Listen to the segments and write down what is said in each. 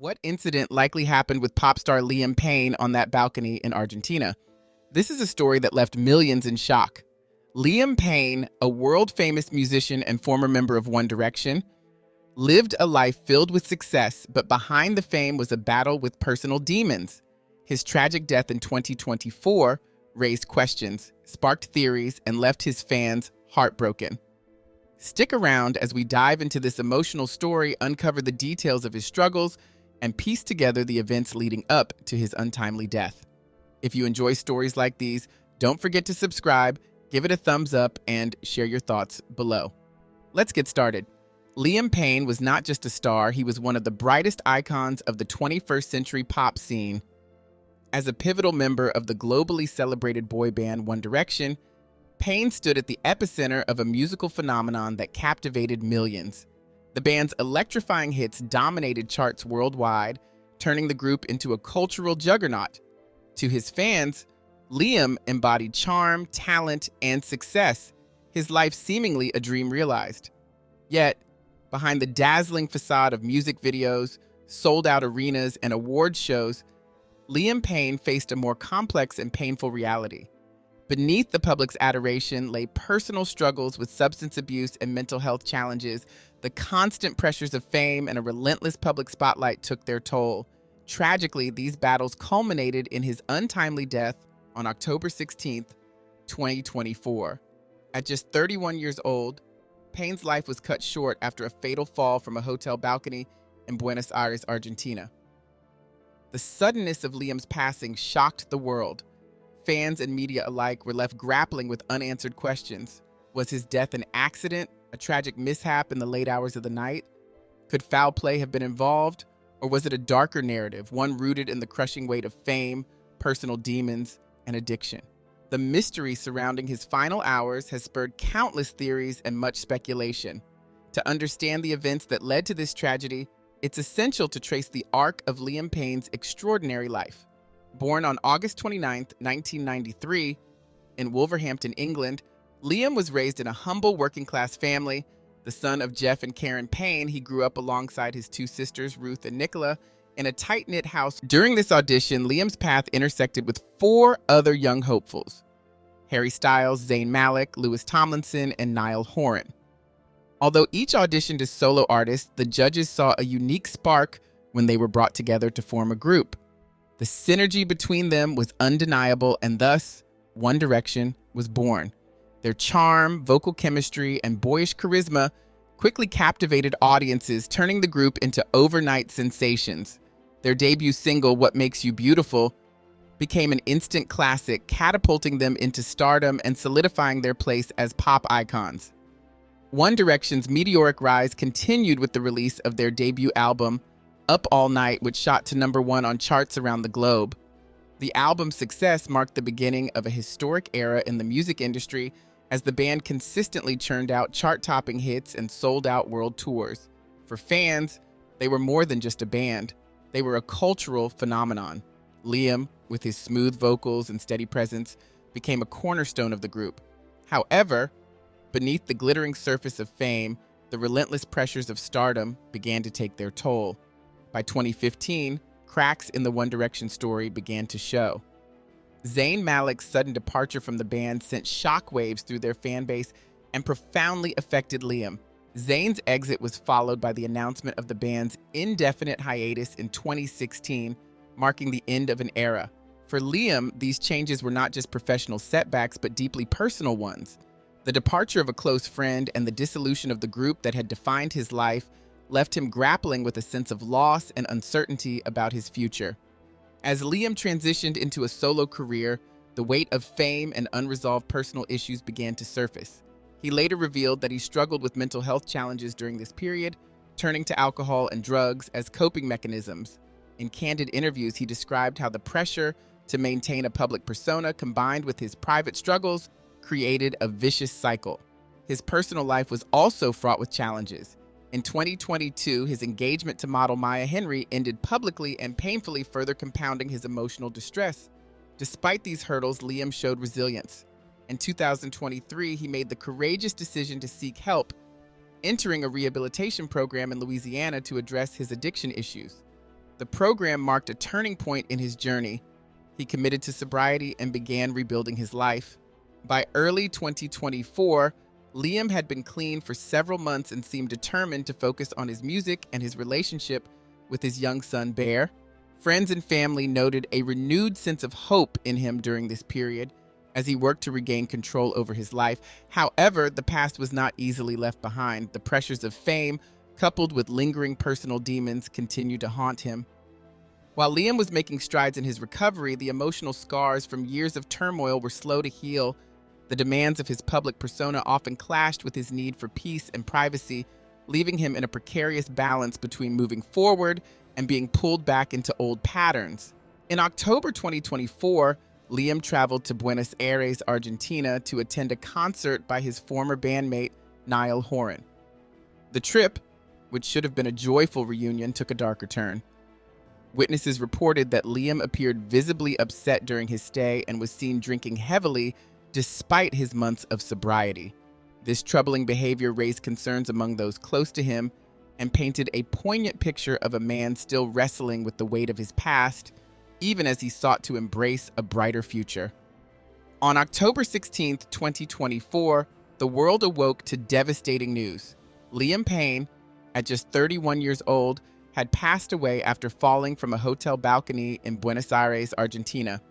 What incident likely happened with pop star Liam Payne on that balcony in Argentina? This is a story that left millions in shock. Liam Payne, a world famous musician and former member of One Direction, lived a life filled with success, but behind the fame was a battle with personal demons. His tragic death in 2024 raised questions, sparked theories, and left his fans heartbroken. Stick around as we dive into this emotional story, uncover the details of his struggles, and piece together the events leading up to his untimely death. If you enjoy stories like these, don't forget to subscribe, give it a thumbs up, and share your thoughts below. Let's get started. Liam Payne was not just a star, he was one of the brightest icons of the 21st century pop scene. As a pivotal member of the globally celebrated boy band One Direction, Payne stood at the epicenter of a musical phenomenon that captivated millions. The band's electrifying hits dominated charts worldwide, turning the group into a cultural juggernaut. To his fans, Liam embodied charm, talent, and success, his life seemingly a dream realized. Yet, behind the dazzling facade of music videos, sold-out arenas, and award shows, Liam Payne faced a more complex and painful reality. Beneath the public's adoration lay personal struggles with substance abuse and mental health challenges. The constant pressures of fame and a relentless public spotlight took their toll. Tragically, these battles culminated in his untimely death on October 16, 2024. At just 31 years old, Payne's life was cut short after a fatal fall from a hotel balcony in Buenos Aires, Argentina. The suddenness of Liam's passing shocked the world. Fans and media alike were left grappling with unanswered questions. Was his death an accident, a tragic mishap in the late hours of the night? Could foul play have been involved? Or was it a darker narrative, one rooted in the crushing weight of fame, personal demons, and addiction? The mystery surrounding his final hours has spurred countless theories and much speculation. To understand the events that led to this tragedy, it's essential to trace the arc of Liam Payne's extraordinary life. Born on August 29, 1993, in Wolverhampton, England, Liam was raised in a humble working-class family. The son of Jeff and Karen Payne, he grew up alongside his two sisters, Ruth and Nicola, in a tight-knit house. During this audition, Liam's path intersected with four other young hopefuls: Harry Styles, Zayn Malik, Lewis Tomlinson, and Niall Horan. Although each auditioned as solo artists, the judges saw a unique spark when they were brought together to form a group. The synergy between them was undeniable, and thus, One Direction was born. Their charm, vocal chemistry, and boyish charisma quickly captivated audiences, turning the group into overnight sensations. Their debut single, What Makes You Beautiful, became an instant classic, catapulting them into stardom and solidifying their place as pop icons. One Direction's meteoric rise continued with the release of their debut album, Up All Night, which shot to #1 on charts around the globe. The album's success marked the beginning of a historic era in the music industry as the band consistently churned out chart-topping hits and sold-out world tours. For fans, they were more than just a band. They were a cultural phenomenon. Liam, with his smooth vocals and steady presence, became a cornerstone of the group. However, beneath the glittering surface of fame, the relentless pressures of stardom began to take their toll. By 2015, cracks in the One Direction story began to show. Zayn Malik's sudden departure from the band sent shockwaves through their fan base and profoundly affected Liam. Zayn's exit was followed by the announcement of the band's indefinite hiatus in 2016, marking the end of an era. For Liam, these changes were not just professional setbacks, but deeply personal ones. The departure of a close friend and the dissolution of the group that had defined his life left him grappling with a sense of loss and uncertainty about his future. As Liam transitioned into a solo career, the weight of fame and unresolved personal issues began to surface. He later revealed that he struggled with mental health challenges during this period, turning to alcohol and drugs as coping mechanisms. In candid interviews, he described how the pressure to maintain a public persona combined with his private struggles created a vicious cycle. His personal life was also fraught with challenges. In 2022, his engagement to model Maya Henry ended publicly and painfully, further compounding his emotional distress. Despite these hurdles, Liam showed resilience. In 2023, he made the courageous decision to seek help, entering a rehabilitation program in Louisiana to address his addiction issues. The program marked a turning point in his journey. He committed to sobriety and began rebuilding his life. By early 2024, Liam had been clean for several months and seemed determined to focus on his music and his relationship with his young son, Bear. Friends and family noted a renewed sense of hope in him during this period as he worked to regain control over his life. However, the past was not easily left behind. The pressures of fame, coupled with lingering personal demons, continued to haunt him. While Liam was making strides in his recovery, the emotional scars from years of turmoil were slow to heal. The demands of his public persona often clashed with his need for peace and privacy, leaving him in a precarious balance between moving forward and being pulled back into old patterns. In October 2024, Liam traveled to Buenos Aires, Argentina, to attend a concert by his former bandmate, Niall Horan. The trip, which should have been a joyful reunion, took a darker turn. Witnesses reported that Liam appeared visibly upset during his stay and was seen drinking heavily despite his months of sobriety. This troubling behavior raised concerns among those close to him and painted a poignant picture of a man still wrestling with the weight of his past, even as he sought to embrace a brighter future. On October 16, 2024, the world awoke to devastating news. Liam Payne, at just 31 years old, had passed away after falling from a hotel balcony in Buenos Aires, Argentina.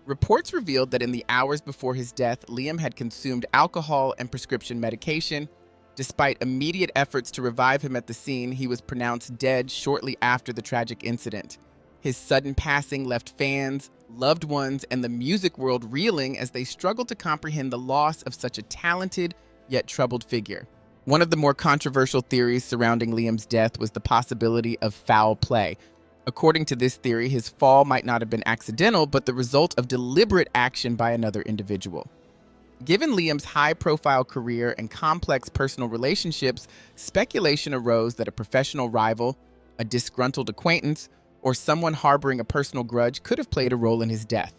Reports revealed that in the hours before his death, Liam had consumed alcohol and prescription medication. Despite immediate efforts to revive him at the scene, he was pronounced dead shortly after the tragic incident. His sudden passing left fans, loved ones, and the music world reeling as they struggled to comprehend the loss of such a talented yet troubled figure. One of the more controversial theories surrounding Liam's death was the possibility of foul play. According to this theory, his fall might not have been accidental, but the result of deliberate action by another individual. Given Liam's high-profile career and complex personal relationships, speculation arose that a professional rival, a disgruntled acquaintance, or someone harboring a personal grudge could have played a role in his death.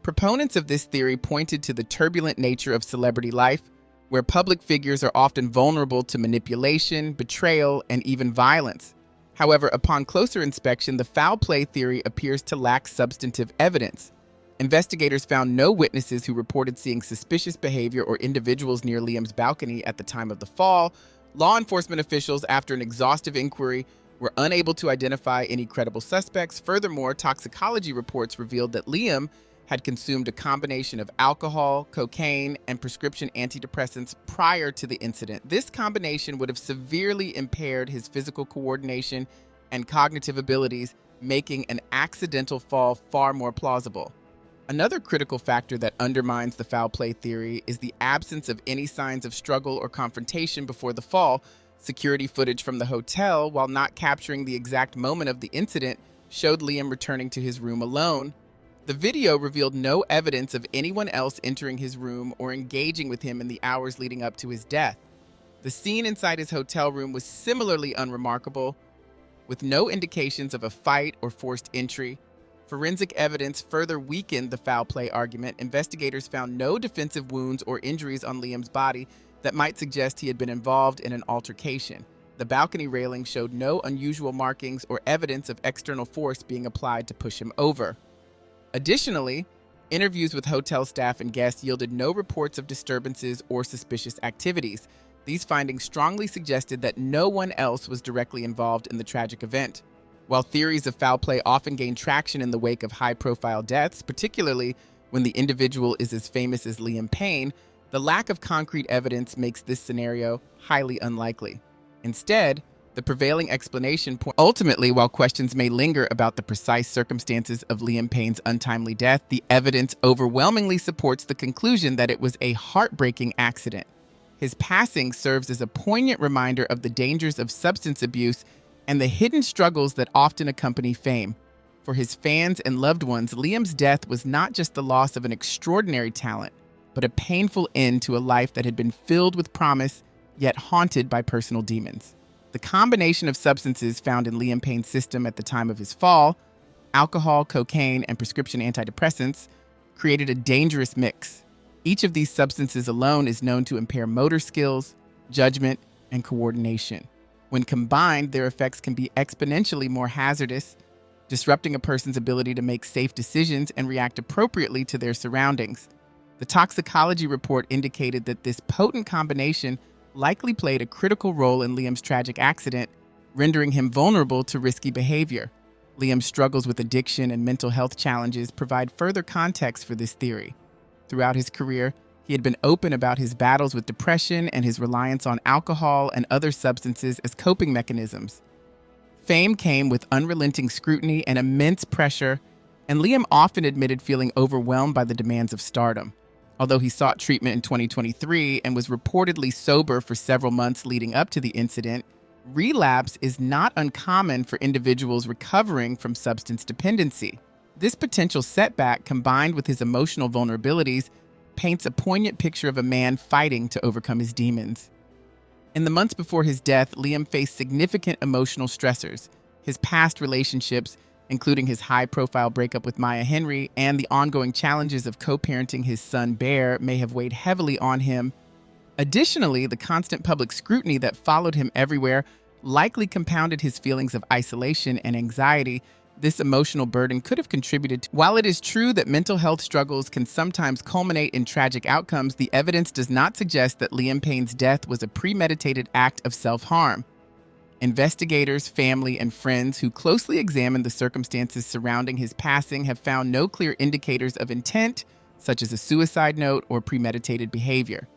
Proponents of this theory pointed to the turbulent nature of celebrity life, where public figures are often vulnerable to manipulation, betrayal, and even violence. However, upon closer inspection, the foul play theory appears to lack substantive evidence. Investigators found no witnesses who reported seeing suspicious behavior or individuals near Liam's balcony at the time of the fall. Law enforcement officials, after an exhaustive inquiry, were unable to identify any credible suspects. Furthermore, toxicology reports revealed that Liam had consumed a combination of alcohol, cocaine, and prescription antidepressants prior to the incident. This combination would have severely impaired his physical coordination and cognitive abilities, making an accidental fall far more plausible. Another critical factor that undermines the foul play theory is the absence of any signs of struggle or confrontation before the fall. Security footage from the hotel, while not capturing the exact moment of the incident, showed Liam returning to his room alone. The video revealed no evidence of anyone else entering his room or engaging with him in the hours leading up to his death. The scene inside his hotel room was similarly unremarkable, with no indications of a fight or forced entry. Forensic evidence further weakened the foul play argument. Investigators found no defensive wounds or injuries on Liam's body that might suggest he had been involved in an altercation. The balcony railing showed no unusual markings or evidence of external force being applied to push him over. Additionally, interviews with hotel staff and guests yielded no reports of disturbances or suspicious activities. These findings strongly suggested that no one else was directly involved in the tragic event. While theories of foul play often gain traction in the wake of high-profile deaths, particularly when the individual is as famous as Liam Payne, the lack of concrete evidence makes this scenario highly unlikely. Instead, the prevailing explanation ultimately, while questions may linger about the precise circumstances of Liam Payne's untimely death, the evidence overwhelmingly supports the conclusion that it was a heartbreaking accident. His passing serves as a poignant reminder of the dangers of substance abuse and the hidden struggles that often accompany fame. For his fans and loved ones, Liam's death was not just the loss of an extraordinary talent, but a painful end to a life that had been filled with promise, yet haunted by personal demons. The combination of substances found in Liam Payne's system at the time of his fall, alcohol, cocaine, and prescription antidepressants, created a dangerous mix. Each of these substances alone is known to impair motor skills, judgment, and coordination. When combined, their effects can be exponentially more hazardous, disrupting a person's ability to make safe decisions and react appropriately to their surroundings. The toxicology report indicated that this potent combination likely played a critical role in Liam's tragic accident, rendering him vulnerable to risky behavior. Liam's struggles with addiction and mental health challenges provide further context for this theory. Throughout his career, he had been open about his battles with depression and his reliance on alcohol and other substances as coping mechanisms. Fame came with unrelenting scrutiny and immense pressure, and Liam often admitted feeling overwhelmed by the demands of stardom. Although he sought treatment in 2023 and was reportedly sober for several months leading up to the incident, relapse is not uncommon for individuals recovering from substance dependency. This potential setback, combined with his emotional vulnerabilities, paints a poignant picture of a man fighting to overcome his demons. In the months before his death, Liam faced significant emotional stressors. His past relationships, including his high-profile breakup with Maya Henry and the ongoing challenges of co-parenting his son Bear, may have weighed heavily on him. Additionally, the constant public scrutiny that followed him everywhere likely compounded his feelings of isolation and anxiety. This emotional burden could have contributed to. While it is true that mental health struggles can sometimes culminate in tragic outcomes, the evidence does not suggest that Liam Payne's death was a premeditated act of self-harm. Investigators, family, and friends who closely examined the circumstances surrounding his passing have found no clear indicators of intent, such as a suicide note or premeditated behavior.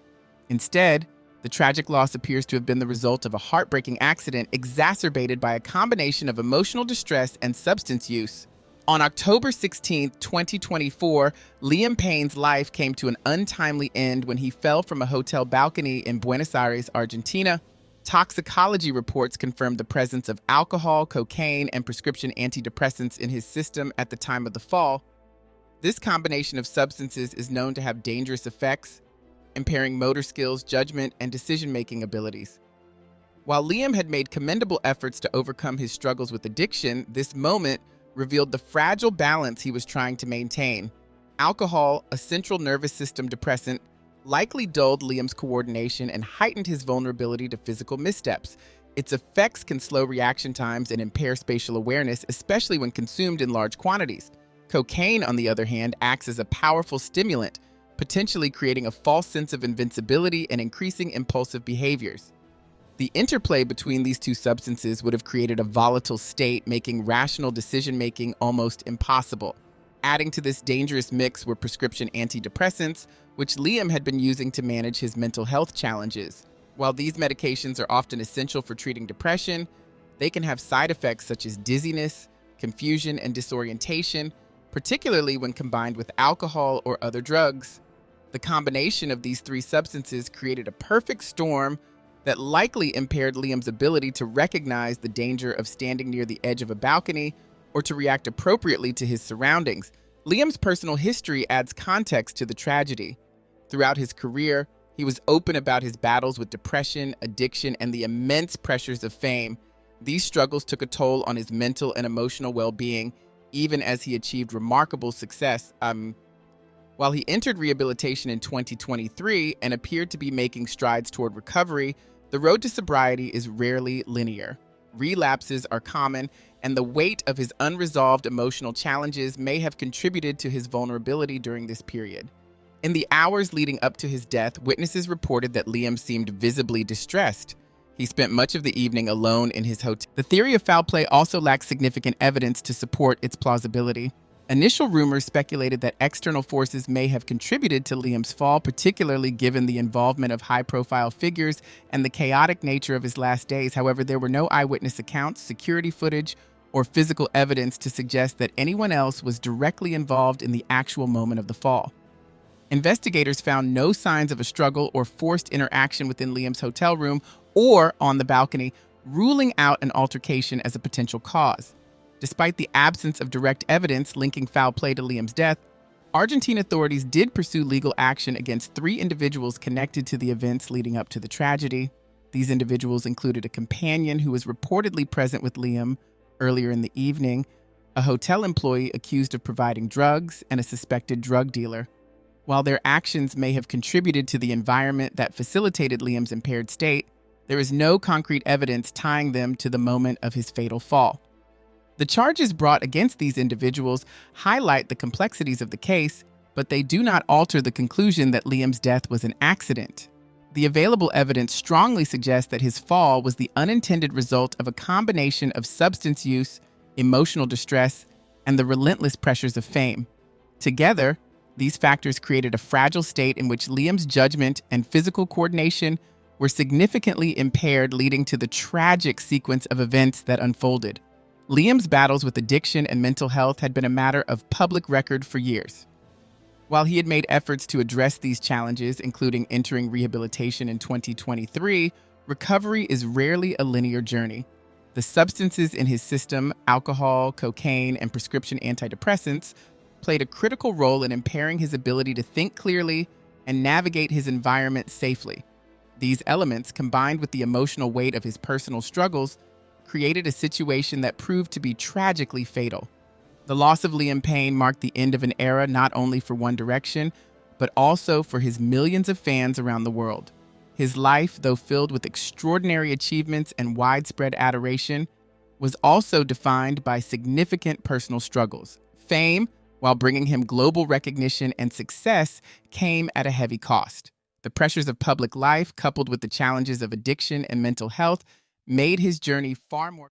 Instead, the tragic loss appears to have been the result of a heartbreaking accident exacerbated by a combination of emotional distress and substance use. On October 16, 2024, Liam Payne's life came to an untimely end when he fell from a hotel balcony in Buenos Aires, Argentina. Toxicology reports confirmed the presence of alcohol, cocaine, and prescription antidepressants in his system at the time of the fall. This combination of substances is known to have dangerous effects, impairing motor skills, judgment, and decision-making abilities. While Liam had made commendable efforts to overcome his struggles with addiction, this moment revealed the fragile balance he was trying to maintain. Alcohol, a central nervous system depressant, likely dulled Liam's coordination and heightened his vulnerability to physical missteps. Its effects can slow reaction times and impair spatial awareness, especially when consumed in large quantities. Cocaine, on the other hand, acts as a powerful stimulant, potentially creating a false sense of invincibility and increasing impulsive behaviors. The interplay between these two substances would have created a volatile state, making rational decision-making almost impossible. Adding to this dangerous mix were prescription antidepressants, which Liam had been using to manage his mental health challenges. While these medications are often essential for treating depression, they can have side effects such as dizziness, confusion, and disorientation, particularly when combined with alcohol or other drugs. The combination of these three substances created a perfect storm that likely impaired Liam's ability to recognize the danger of standing near the edge of a balcony or to react appropriately to his surroundings. Liam's personal history adds context to the tragedy. Throughout his career, he was open about his battles with depression, addiction, and the immense pressures of fame. These struggles took a toll on his mental and emotional well-being, even as he achieved remarkable success. While he entered rehabilitation in 2023 and appeared to be making strides toward recovery, the road to sobriety is rarely linear. Relapses are common, and the weight of his unresolved emotional challenges may have contributed to his vulnerability during this period. In the hours leading up to his death, witnesses reported that Liam seemed visibly distressed. He spent much of the evening alone in his hotel. The theory of foul play also lacks significant evidence to support its plausibility. Initial rumors speculated that external forces may have contributed to Liam's fall, particularly given the involvement of high-profile figures and the chaotic nature of his last days. However, there were no eyewitness accounts, security footage, or physical evidence to suggest that anyone else was directly involved in the actual moment of the fall. Investigators found no signs of a struggle or forced interaction within Liam's hotel room or on the balcony, ruling out an altercation as a potential cause. Despite the absence of direct evidence linking foul play to Liam's death, Argentine authorities did pursue legal action against 3 individuals connected to the events leading up to the tragedy. These individuals included a companion who was reportedly present with Liam earlier in the evening, a hotel employee accused of providing drugs, and a suspected drug dealer. While their actions may have contributed to the environment that facilitated Liam's impaired state, there is no concrete evidence tying them to the moment of his fatal fall. The charges brought against these individuals highlight the complexities of the case, but they do not alter the conclusion that Liam's death was an accident. The available evidence strongly suggests that his fall was the unintended result of a combination of substance use, emotional distress, and the relentless pressures of fame. Together, these factors created a fragile state in which Liam's judgment and physical coordination were significantly impaired, leading to the tragic sequence of events that unfolded. Liam's battles with addiction and mental health had been a matter of public record for years. While he had made efforts to address these challenges, including entering rehabilitation in 2023, recovery is rarely a linear journey. The substances in his system, alcohol, cocaine, and prescription antidepressants, played a critical role in impairing his ability to think clearly and navigate his environment safely. These elements, combined with the emotional weight of his personal struggles, created a situation that proved to be tragically fatal. The loss of Liam Payne marked the end of an era not only for One Direction, but also for his millions of fans around the world. His life, though filled with extraordinary achievements and widespread adoration, was also defined by significant personal struggles. Fame, while bringing him global recognition and success, came at a heavy cost. The pressures of public life, coupled with the challenges of addiction and mental health, made his journey far more